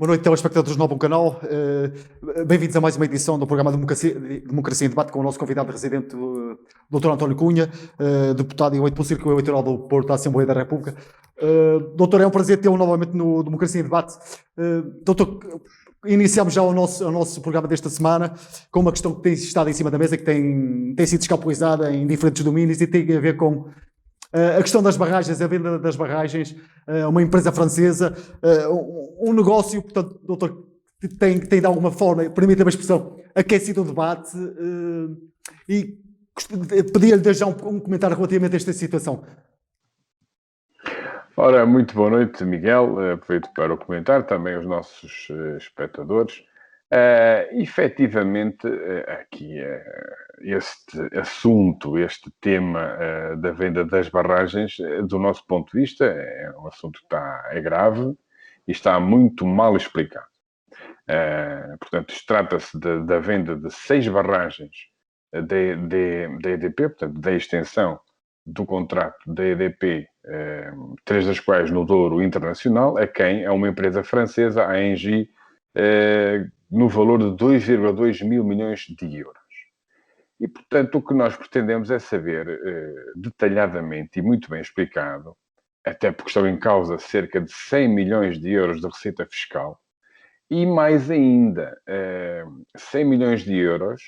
Boa noite, telespectadores do Novo Canal. Bem-vindos a mais uma edição do programa Democracia em Debate com o nosso convidado residente, Dr. António Cunha, deputado eleito pelo Círculo Eleitoral do Porto da Assembleia da República. Doutor, é um prazer tê-lo novamente no Democracia em Debate. Doutor, iniciamos já o nosso programa desta semana com uma questão que tem estado em cima da mesa, que tem sido escapulizada em diferentes domínios e tem a ver com a questão das barragens, a venda das barragens, uma empresa francesa, um negócio, portanto, doutor, tem de alguma forma, permita-me a expressão, aquecido o debate, e pedia-lhe desde já um comentário relativamente a esta situação. Ora, muito boa noite, Miguel. Aproveito para o comentar também aos nossos espectadores. Efetivamente, aqui este assunto, este tema da venda das barragens, do nosso ponto de vista, é um assunto que é grave e está muito mal explicado. Portanto, trata-se da venda de 6 barragens da EDP, portanto, da extensão do contrato da EDP, 3 das quais no Douro Internacional, a uma empresa francesa, a Engie, no valor de 2,2 mil milhões de euros. E, portanto, o que nós pretendemos é saber detalhadamente e muito bem explicado, até porque estão em causa cerca de 100 milhões de euros de receita fiscal, e mais ainda, 100 milhões de euros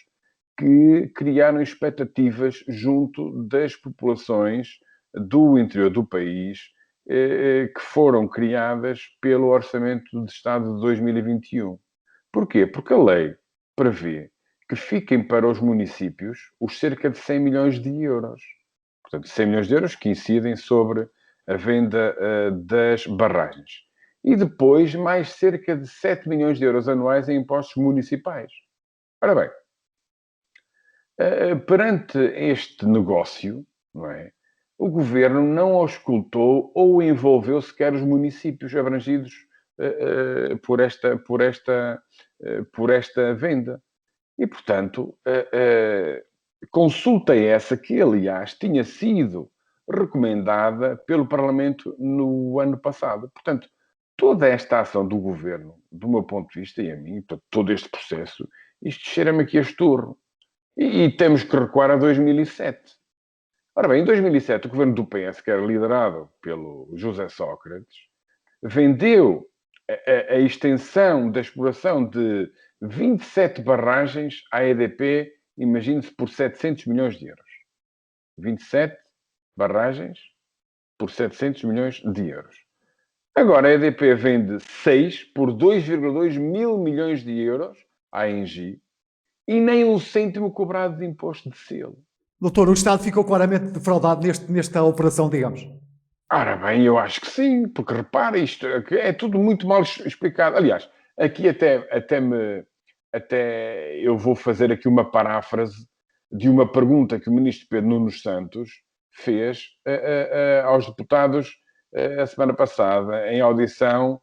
que criaram expectativas junto das populações do interior do país, que foram criadas pelo Orçamento de Estado de 2021. Porquê? Porque a lei prevê que fiquem para os municípios os cerca de 100 milhões de euros. Portanto, 100 milhões de euros que incidem sobre a venda das barragens. E depois, mais cerca de 7 milhões de euros anuais em impostos municipais. Ora bem, perante este negócio, não é, o governo não auscultou ou envolveu sequer os municípios abrangidos por esta venda. E, portanto, consulta essa que, aliás, tinha sido recomendada pelo Parlamento no ano passado. Portanto, toda esta ação do governo, do meu ponto de vista e a mim, todo este processo, isto cheira-me aqui a esturro. E temos que recuar a 2007. Ora bem, em 2007, o governo do PS, que era liderado pelo José Sócrates, vendeu a extensão da exploração de 27 barragens à EDP, imagine-se, por 700 milhões de euros. 27 barragens por 700 milhões de euros. Agora a EDP vende 6 por 2,2 mil milhões de euros à Engie e nem um cêntimo cobrado de imposto de selo. Doutor, o Estado ficou claramente defraudado nesta operação, digamos. Ora bem, eu acho que sim, porque repara, isto é tudo muito mal explicado. Aliás, aqui até eu vou fazer aqui uma paráfrase de uma pergunta que o ministro Pedro Nuno Santos fez aos deputados a semana passada, em audição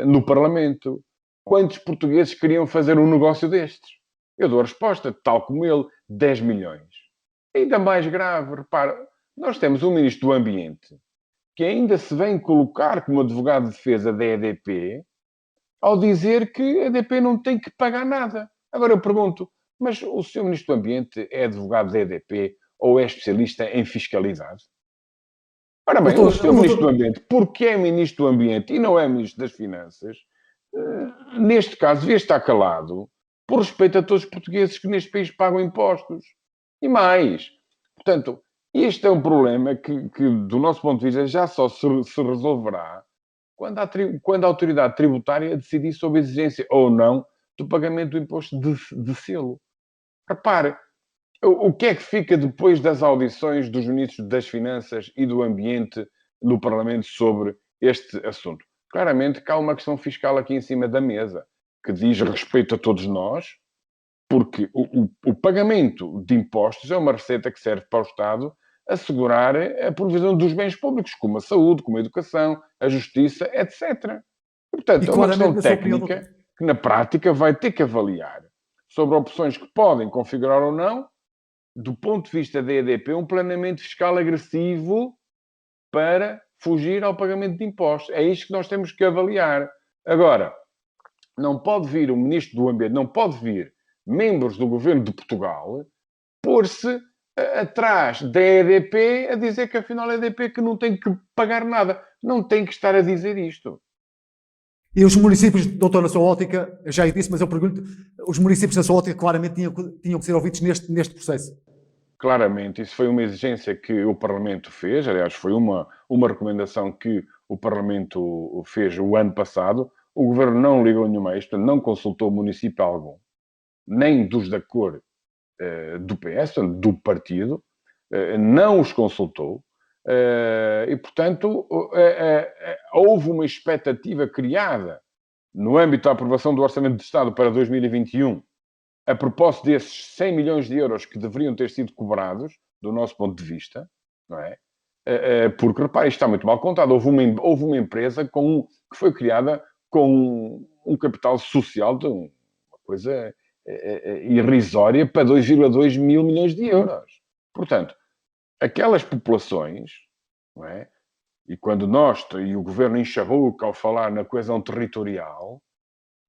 no Parlamento. Quantos portugueses queriam fazer um negócio destes? Eu dou a resposta, tal como ele, 10 milhões. Ainda mais grave, repara, nós temos um ministro do Ambiente que ainda se vem colocar como advogado de defesa da EDP ao dizer que a EDP não tem que pagar nada. Agora eu pergunto, mas o Sr. Ministro do Ambiente é advogado da EDP ou é especialista em fiscalidade? Ora bem, o Sr. Ministro do Ambiente, porque é Ministro do Ambiente e não é Ministro das Finanças, neste caso devia estar calado por respeito a todos os portugueses que neste país pagam impostos. E mais, portanto, este é um problema que do nosso ponto de vista, já só se resolverá quando a autoridade tributária decidir sobre a exigência ou não do pagamento do imposto de selo. Repare, o que é que fica depois das audições dos ministros das Finanças e do Ambiente no Parlamento sobre este assunto? Claramente que há uma questão fiscal aqui em cima da mesa, que diz respeito a todos nós, porque o pagamento de impostos é uma receita que serve para o Estado assegurar a provisão dos bens públicos, como a saúde, como a educação, a justiça, etc. E, portanto, é uma questão técnica que, na prática, vai ter que avaliar sobre opções que podem configurar ou não, do ponto de vista da EDP, um planeamento fiscal agressivo para fugir ao pagamento de impostos. É isto que nós temos que avaliar. Agora, não pode vir o Ministro do Ambiente, não pode vir membros do Governo de Portugal pôr-se atrás da EDP a dizer que afinal a EDP que não tem que pagar nada. Não tem que estar a dizer isto. E os municípios, doutor, na sua ótica, eu já disse, mas eu pergunto, os municípios, na sua ótica, claramente tinham que ser ouvidos neste processo. Claramente, isso foi uma exigência que o Parlamento fez, aliás, foi uma recomendação que o Parlamento fez o ano passado. O Governo não ligou nenhuma a isto, portanto, não consultou município algum, nem dos da cor do PS, portanto, do partido, não os consultou, e, portanto, houve uma expectativa criada no âmbito da aprovação do Orçamento de Estado para 2021, a propósito desses 100 milhões de euros que deveriam ter sido cobrados, do nosso ponto de vista, não é? Porque, repare, isto está muito mal contado. Houve uma empresa que foi criada com um capital social de uma coisa irrisória para 2,2 mil milhões de euros. Portanto, aquelas populações, não é? E quando nós, e o Governo enche a boca ao falar na coesão territorial,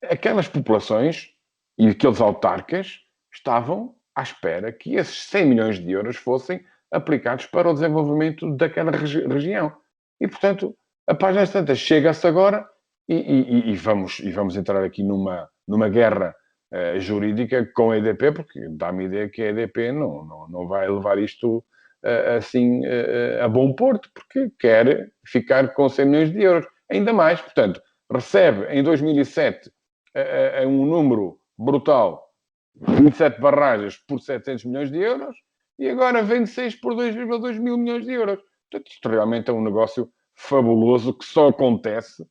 aquelas populações e aqueles autarcas estavam à espera que esses 100 milhões de euros fossem aplicados para o desenvolvimento daquela região. E, portanto, a página tantas chega-se agora e vamos entrar aqui numa guerra jurídica com a EDP, porque dá-me a ideia que a EDP não vai levar isto assim a bom porto, porque quer ficar com 100 milhões de euros. Ainda mais, portanto, recebe em 2007 um número brutal, 27 barragens por 700 milhões de euros, e agora vende 6 por 2,2 mil milhões de euros. Portanto, isto realmente é um negócio fabuloso que só acontece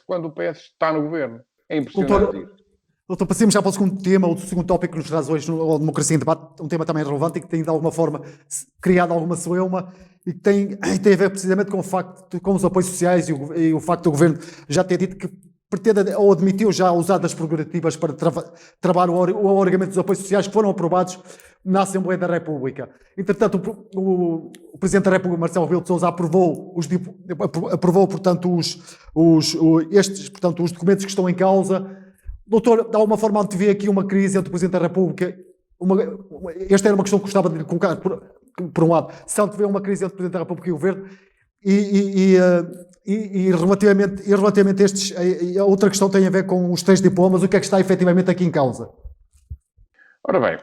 quando o PS está no governo. É impressionante isso. Doutor, passemos já para o segundo tema, o segundo tópico que nos traz hoje no Democracia em Debate, um tema também relevante e que tem de alguma forma criado alguma celeuma e que tem a ver precisamente com o facto, com os apoios sociais e o facto do Governo já ter dito que pretende ou admitiu já usar das prerrogativas para travar o alargamento dos apoios sociais que foram aprovados na Assembleia da República. Entretanto, o Presidente da República, Marcelo Rebelo de Sousa, aprovou, portanto, os documentos que estão em causa. Doutor, de alguma forma antevê aqui uma crise entre o Presidente da República. Esta era uma questão que gostava de colocar, por um lado, se antevê uma crise entre o Presidente da República e o Governo, e relativamente a estes, a outra questão tem a ver com os 3 diplomas, o que é que está efetivamente aqui em causa? Ora bem,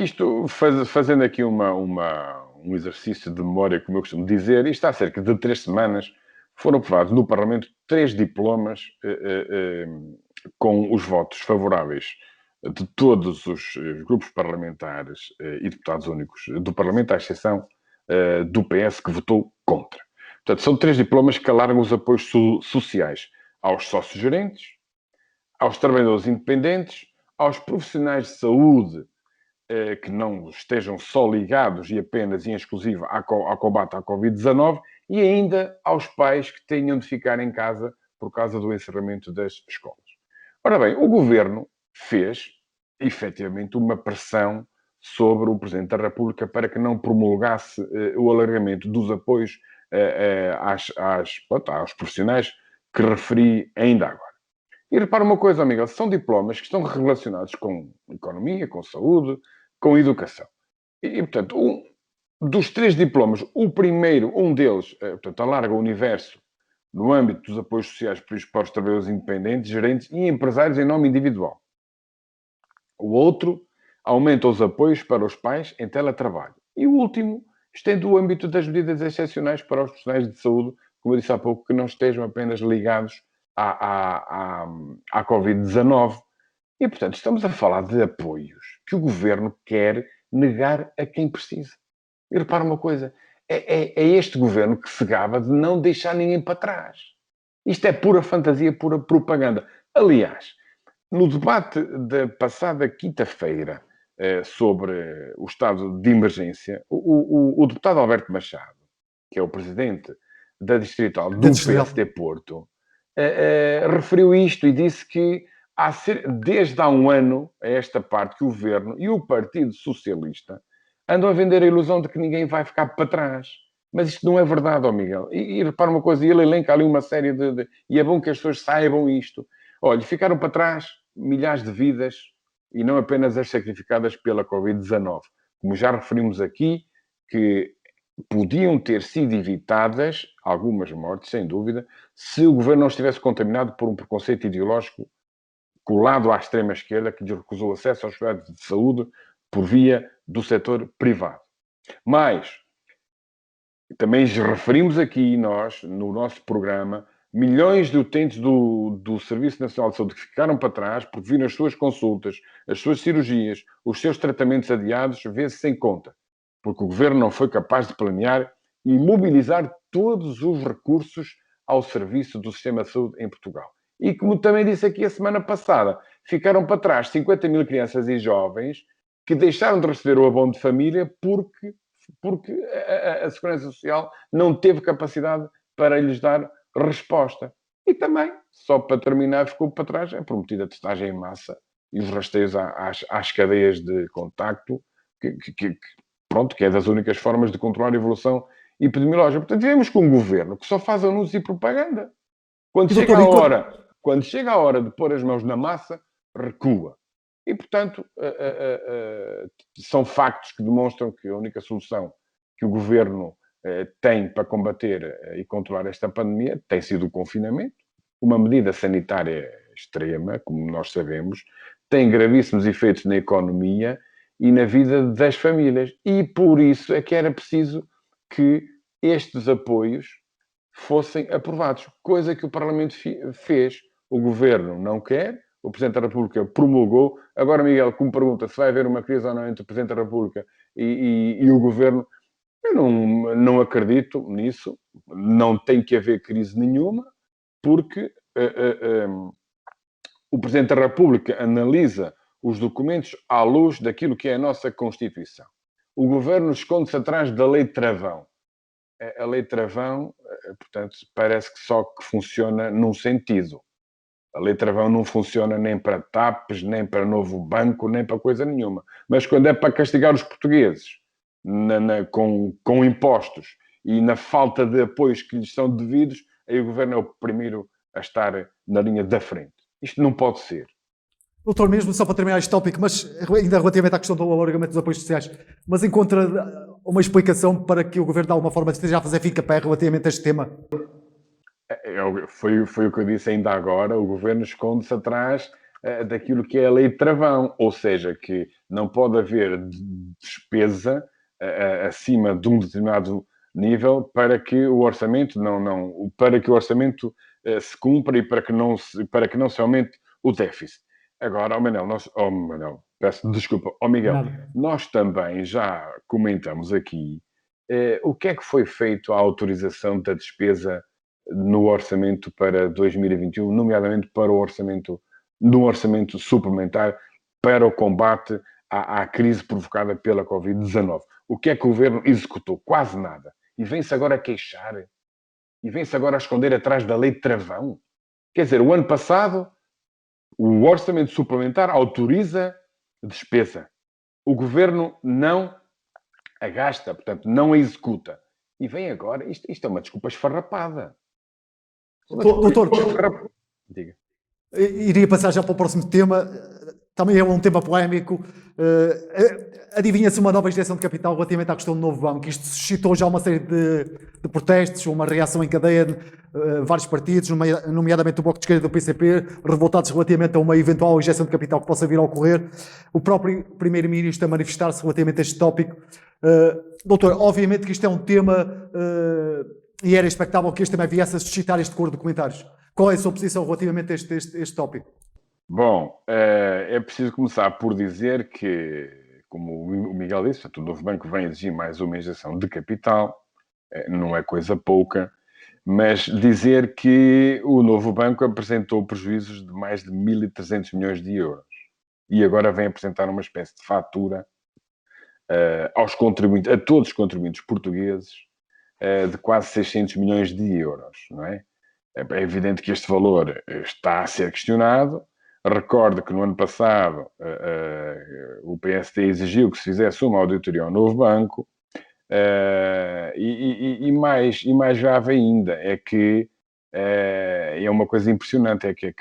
isto fazendo aqui um exercício de memória, como eu costumo dizer, isto há cerca de 3 semanas foram aprovados no Parlamento 3 diplomas com os votos favoráveis de todos os grupos parlamentares e deputados únicos do Parlamento, à exceção do PS, que votou contra. Portanto, são 3 diplomas que alargam os apoios sociais aos sócios-gerentes, aos trabalhadores independentes, aos profissionais de saúde que não estejam só ligados e apenas e em exclusivo ao combate à Covid-19 e ainda aos pais que tenham de ficar em casa por causa do encerramento das escolas. Ora bem, o Governo fez, efetivamente, uma pressão sobre o Presidente da República para que não promulgasse o alargamento dos apoios aos profissionais que referi ainda agora. E repara uma coisa, amigo, são diplomas que estão relacionados com economia, com saúde, com educação. E portanto, dos 3 diplomas, o primeiro, um deles, portanto, alarga o universo no âmbito dos apoios sociais para os trabalhadores independentes, gerentes e empresários em nome individual. O outro aumenta os apoios para os pais em teletrabalho. E o último estende o âmbito das medidas excepcionais para os profissionais de saúde, como eu disse há pouco, que não estejam apenas ligados à Covid-19. E, portanto, estamos a falar de apoios que o Governo quer negar a quem precisa. E repara uma coisa, é este Governo que se gaba de não deixar ninguém para trás. Isto é pura fantasia, pura propaganda. Aliás, no debate da passada quinta-feira sobre o estado de emergência, o deputado Alberto Machado, que é o presidente da Distrital do PSD Porto, referiu isto e disse que desde há um ano, a esta parte, que o Governo e o Partido Socialista andam a vender a ilusão de que ninguém vai ficar para trás. Mas isto não é verdade, ó Miguel. E repara uma coisa, ele elenca ali uma série e é bom que as pessoas saibam isto. Olha, ficaram para trás milhares de vidas e não apenas as sacrificadas pela Covid-19. Como já referimos aqui, que podiam ter sido evitadas algumas mortes, sem dúvida, se o governo não estivesse contaminado por um preconceito ideológico colado à extrema-esquerda que lhe recusou acesso aos cuidados de saúde por via do setor privado. Mas, também referimos aqui nós, no nosso programa, milhões de utentes do Serviço Nacional de Saúde que ficaram para trás porque viram as suas consultas, as suas cirurgias, os seus tratamentos adiados, vê-se sem conta. Porque o governo não foi capaz de planear e mobilizar todos os recursos ao serviço do sistema de saúde em Portugal. E como também disse aqui a semana passada, ficaram para trás 50 mil crianças e jovens que deixaram de receber o abono de família porque a Segurança Social não teve capacidade para lhes dar resposta. E também, só para terminar, ficou para trás a prometida testagem em massa e os rastreios às cadeias de contacto, pronto, que é das únicas formas de controlar a evolução epidemiológica. Portanto, vivemos com um governo que só faz anúncios e propaganda. Quando E, chega doutor, a enquanto... hora, quando chega a hora de pôr as mãos na massa, recua. E, portanto, são factos que demonstram que a única solução que o governo tem para combater e controlar esta pandemia tem sido o confinamento, uma medida sanitária extrema, como nós sabemos, tem gravíssimos efeitos na economia e na vida das famílias. E por isso é que era preciso que estes apoios fossem aprovados, coisa que o Parlamento fez. O Governo não quer, o Presidente da República promulgou. Agora, Miguel, como pergunta se vai haver uma crise ou não entre o Presidente da República e o Governo, eu não acredito nisso. Não tem que haver crise nenhuma, porque o Presidente da República analisa os documentos à luz daquilo que é a nossa Constituição. O Governo esconde-se atrás da Lei Travão. A Lei Travão, portanto, parece que só que funciona num sentido. A Lei Travão não funciona nem para TAPs, nem para novo banco, nem para coisa nenhuma. Mas quando é para castigar os portugueses com impostos e na falta de apoios que lhes são devidos, aí o Governo é o primeiro a estar na linha da frente. Isto não pode ser. Doutor, mesmo só para terminar este tópico, mas ainda relativamente à questão do alargamento dos apoios sociais, mas encontra uma explicação para que o Governo de alguma forma esteja a fazer fica-pé relativamente a este tema? Foi o que eu disse ainda agora, o Governo esconde-se atrás daquilo que é a Lei de Travão, ou seja, que não pode haver despesa acima de um determinado nível para que o orçamento para que o orçamento se cumpra e para que não se aumente o déficit. Agora, Manel, peço desculpa, Miguel, nós também já comentamos aqui o que é que foi feito à autorização da despesa no orçamento para 2021, nomeadamente para no orçamento suplementar para o combate à crise provocada pela Covid-19. O que é que o governo executou? Quase nada. E vem-se agora a queixar? E vem-se agora a esconder atrás da Lei de Travão? Quer dizer, o ano passado, o orçamento suplementar autoriza despesa. O governo não a gasta, portanto, não a executa. E vem agora, isto é uma desculpa esfarrapada. Doutor, diga. Iria passar já para o próximo tema, também é um tema polémico. Adivinha-se uma nova injeção de capital relativamente à questão do novo banco. Isto suscitou já uma série de protestos, uma reação em cadeia de vários partidos, nomeadamente o Bloco de Esquerda e do PCP, revoltados relativamente a uma eventual injeção de capital que possa vir a ocorrer. O próprio Primeiro-Ministro a manifestar-se relativamente a este tópico. Doutor, obviamente que isto é um tema e era expectável que este também viesse a suscitar este coro de comentários. Qual é a sua posição relativamente a este tópico? Bom, é preciso começar por dizer que, como o Miguel disse, o novo banco vem exigir mais uma injeção de capital, não é coisa pouca, mas dizer que o novo banco apresentou prejuízos de mais de 1.300 milhões de euros e agora vem apresentar uma espécie de fatura aos contribuintes, a todos os contribuintes portugueses, de quase 600 milhões de euros, não é? É evidente que este valor está a ser questionado. Recordo que no ano passado o PSD exigiu que se fizesse uma auditoria ao novo banco e mais grave ainda é que é uma coisa impressionante, é que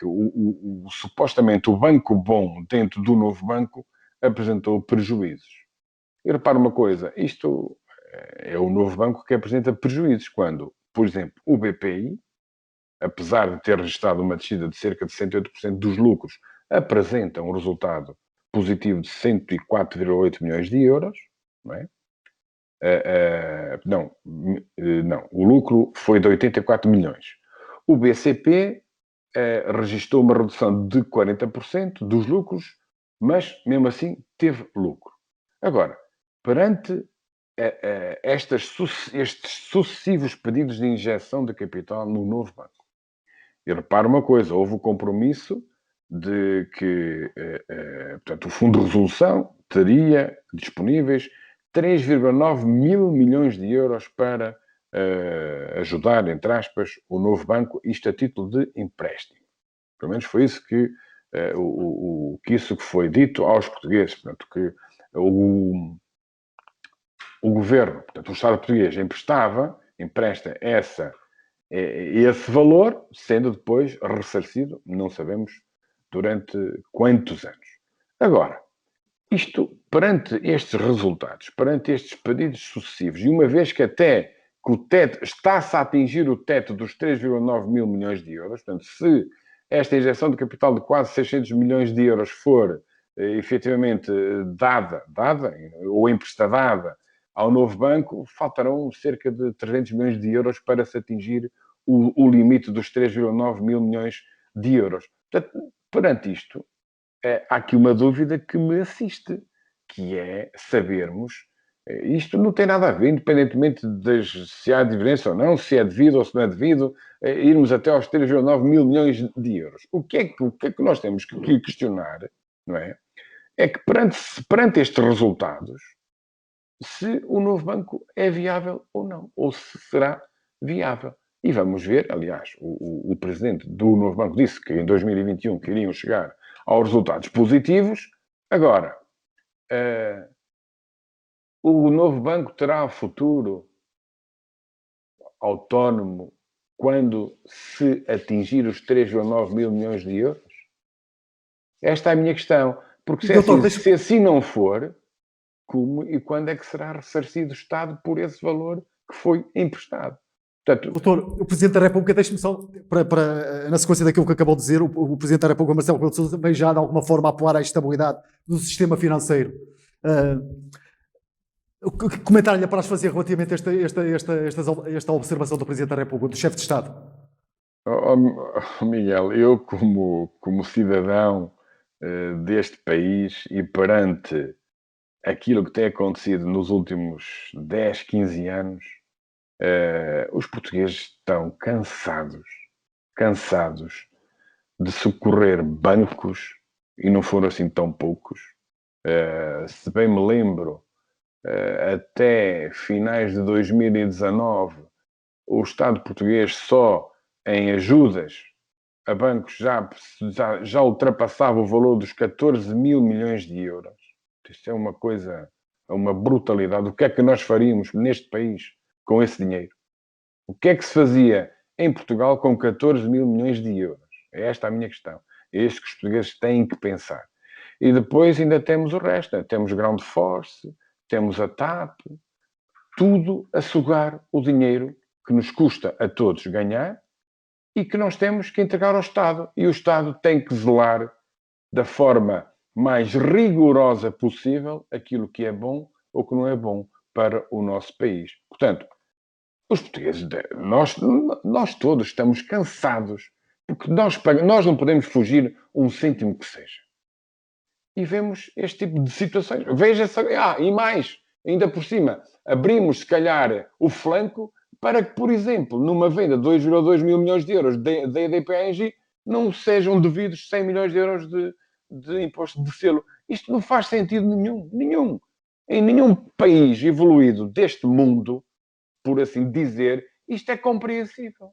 supostamente o banco bom dentro do novo banco apresentou prejuízos. E repara uma coisa, isto é o novo banco que apresenta prejuízos, quando, por exemplo, o BPI, apesar de ter registrado uma descida de cerca de 108% dos lucros, apresenta um resultado positivo de 104,8 milhões de euros, não é? Não, o lucro foi de 84 milhões. O BCP registrou uma redução de 40% dos lucros, mas mesmo assim teve lucro. Agora, perante estes sucessivos pedidos de injeção de capital no novo banco, e repara uma coisa, houve o compromisso de que portanto, o Fundo de Resolução teria disponíveis 3,9 mil milhões de euros para ajudar, entre aspas, o novo banco, isto a título de empréstimo. Pelo menos foi isso que, isso que foi dito aos portugueses. Portanto, que o governo, portanto, o Estado português empresta esse valor, sendo depois ressarcido, não sabemos durante quantos anos. Agora, isto, perante estes resultados, perante estes pedidos sucessivos, e uma vez que até que o teto está-se a atingir o teto dos 3,9 mil milhões de euros, portanto, se esta injeção de capital de quase 600 milhões de euros for efetivamente dada ou emprestada ao novo banco, faltarão cerca de 300 milhões de euros para se atingir o limite dos 3,9 mil milhões de euros. Portanto, perante isto, há aqui uma dúvida que me assiste, que é sabermos, isto não tem nada a ver, independentemente se há diferença ou não, se é devido ou se não é devido, irmos até aos 3,9 mil milhões de euros. O que é que nós temos que questionar, não é? É que perante estes resultados, se o novo banco é viável ou não, ou se será viável. E vamos ver, aliás, o presidente do novo banco disse que em 2021 queriam chegar aos resultados positivos. Agora, o novo banco terá futuro autónomo quando se atingir os 3,9 mil milhões de euros? Esta é a minha questão. Porque se assim não for, como e quando é que será ressarcido o Estado por esse valor que foi emprestado? Portanto, doutor, o Presidente da República, deixe-me só, na sequência daquilo que acabou de dizer, o Presidente da República, Marcelo Rebelo de Sousa, vem já de alguma forma a apoiar a estabilidade do sistema financeiro. Que comentário lhe apraz fazer relativamente a esta observação do Presidente da República, do chefe de Estado? Miguel, eu como cidadão deste país e perante aquilo que tem acontecido nos últimos 10, 15 anos, os portugueses estão cansados de socorrer bancos, e não foram assim tão poucos. Se bem me lembro, até finais de 2019, o Estado português só em ajudas a bancos já ultrapassava o valor dos 14 mil milhões de euros. Isto é uma coisa, uma brutalidade. O que é que nós faríamos neste país com esse dinheiro? O que é que se fazia em Portugal com 14 mil milhões de euros? É esta a minha questão. É isto que os portugueses têm que pensar. E depois ainda temos o resto. Temos Ground Force, temos a TAP, tudo a sugar o dinheiro que nos custa a todos ganhar e que nós temos que entregar ao Estado. E o Estado tem que zelar da forma mais rigorosa possível aquilo que é bom ou que não é bom para o nosso país. Portanto, os portugueses, nós todos estamos cansados, porque nós não podemos fugir um cêntimo que seja. E vemos este tipo de situações. Veja-se, e mais, ainda por cima, abrimos, se calhar, o flanco para que, por exemplo, numa venda de 2,2 mil milhões de euros da EDP não sejam devidos 100 milhões de euros de imposto de selo. Isto não faz sentido nenhum. Em nenhum país evoluído deste mundo, por assim dizer, isto é compreensível.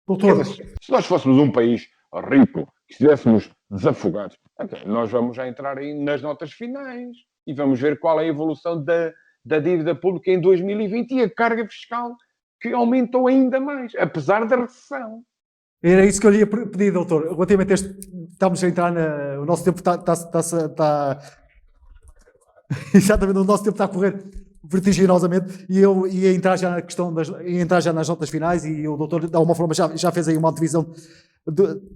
Doutor, se nós fôssemos um país rico, que estivéssemos desafogados, nós vamos já entrar aí nas notas finais e vamos ver qual é a evolução da dívida pública em 2020 e a carga fiscal que aumentou ainda mais, apesar da recessão. Era isso que eu lhe ia pedir, doutor. Relativamente a este, estamos a entrar o nosso tempo está exatamente, o nosso tempo está a correr vertiginosamente e eu ia entrar já na questão ia entrar já nas notas finais e o doutor, de alguma forma, já fez aí uma divisão.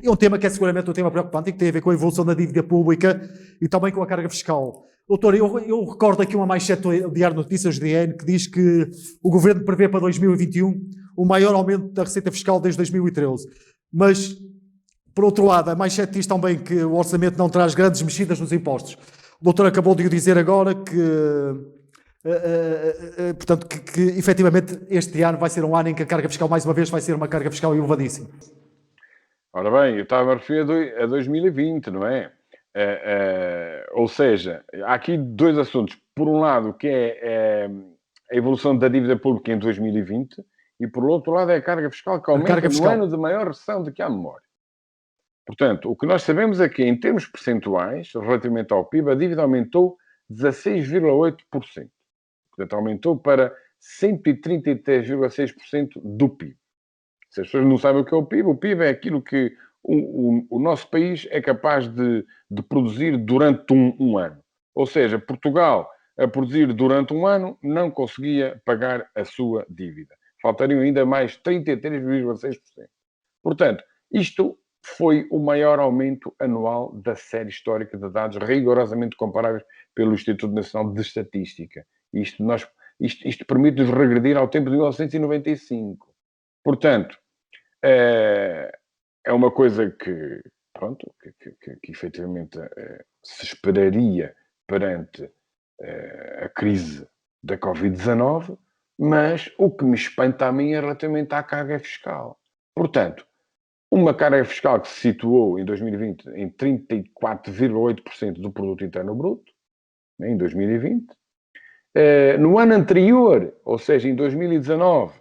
É um tema que é seguramente um tema preocupante e que tem a ver com a evolução da dívida pública e também com a carga fiscal. Doutor, eu recordo aqui uma manchete do Diário de Notícias, DN, que diz que o Governo prevê para 2021 o maior aumento da receita fiscal desde 2013. Mas, por outro lado, a manchete diz também que o orçamento não traz grandes mexidas nos impostos. O doutor acabou de o dizer agora que, portanto, que efetivamente este ano vai ser um ano em que a carga fiscal, mais uma vez, vai ser uma carga fiscal elevadíssima. Ora bem, eu estava a referir a 2020, não é? Ou seja, há aqui dois assuntos. Por um lado, que é a evolução da dívida pública em 2020 e, por outro lado, é a carga fiscal que aumenta no ano de maior recessão de que há memória. Portanto, o que nós sabemos é que, em termos percentuais, relativamente ao PIB, a dívida aumentou 16,8%. Portanto, aumentou para 133,6% do PIB. Se as pessoas não sabem o que é o PIB é aquilo que o nosso país é capaz de produzir durante um ano. Ou seja, Portugal, a produzir durante um ano, não conseguia pagar a sua dívida. Faltariam ainda mais 33,6%. Portanto, isto foi o maior aumento anual da série histórica de dados rigorosamente comparáveis pelo Instituto Nacional de Estatística. Isto permite-nos regredir ao tempo de 1995. Portanto, é uma coisa que, pronto, que efetivamente se esperaria perante a crise da Covid-19, mas o que me espanta a mim é relativamente à carga fiscal. Portanto, uma carga fiscal que se situou em 2020 em 34,8% do produto interno bruto, né, em 2020. No ano anterior, ou seja, em 2019,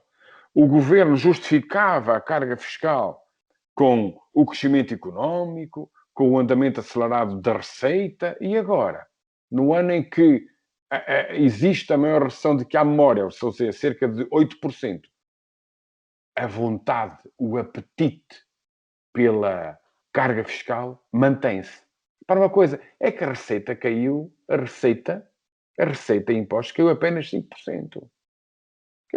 o governo justificava a carga fiscal com o crescimento económico, com o andamento acelerado da receita, e agora, no ano em que existe a maior recessão de que há memória, ou seja, cerca de 8%, a vontade, o apetite pela carga fiscal mantém-se. Para uma coisa, é que a receita caiu, a receita em impostos caiu apenas 5%. Que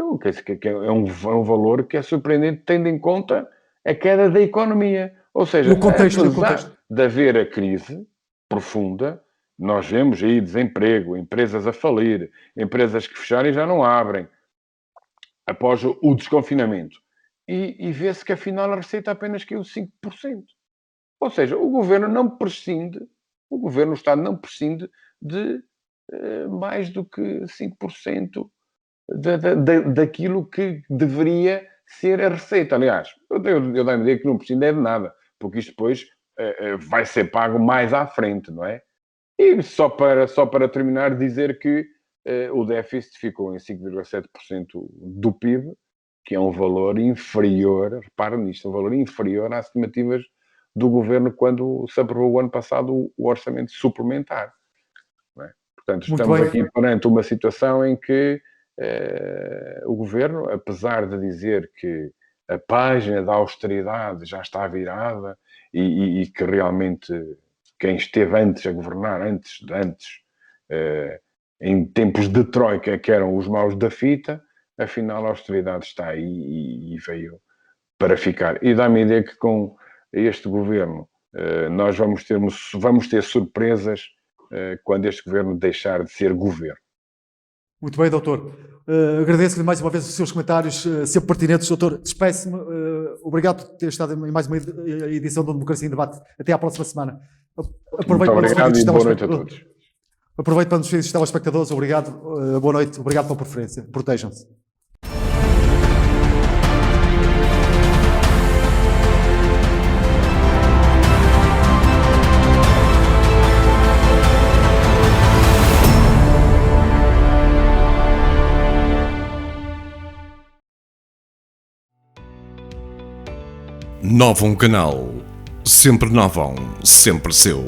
é um valor que é surpreendente, tendo em conta a queda da economia. Ou seja, apesar de haver a crise profunda, nós vemos aí desemprego, empresas a falir, empresas que fecharem e já não abrem, após o desconfinamento. E vê-se que, afinal, a receita apenas caiu 5%. Ou seja, o governo não prescinde, o Estado não prescinde de mais do que 5% daquilo que deveria ser a receita. Aliás, eu dou a ideia que não prescinde de nada, porque isto depois vai ser pago mais à frente, não é? E só para terminar, dizer que o déficit ficou em 5,7% do PIB, que é um valor inferior, repara nisto, um valor inferior às estimativas do governo quando se aprovou o ano passado o orçamento suplementar. Não é? Portanto, estamos aqui perante uma situação em que o governo, apesar de dizer que a página da austeridade já está virada e que realmente quem esteve antes a governar, em tempos de troika, que eram os maus da fita, afinal a austeridade está aí e veio para ficar. E dá-me a ideia que com este governo nós vamos ter surpresas quando este governo deixar de ser governo. Muito bem, doutor. Agradeço-lhe mais uma vez os seus comentários sempre pertinentes. Doutor, despeço-me. Obrigado por ter estado em mais uma edição do Democracia em Debate. Até à próxima semana. Muito obrigado e boa noite a todos. Aproveito para nos felicitar telespectadores. Obrigado. Boa noite. Obrigado pela preferência. Protejam-se. Novum Canal. Sempre Novum, sempre seu.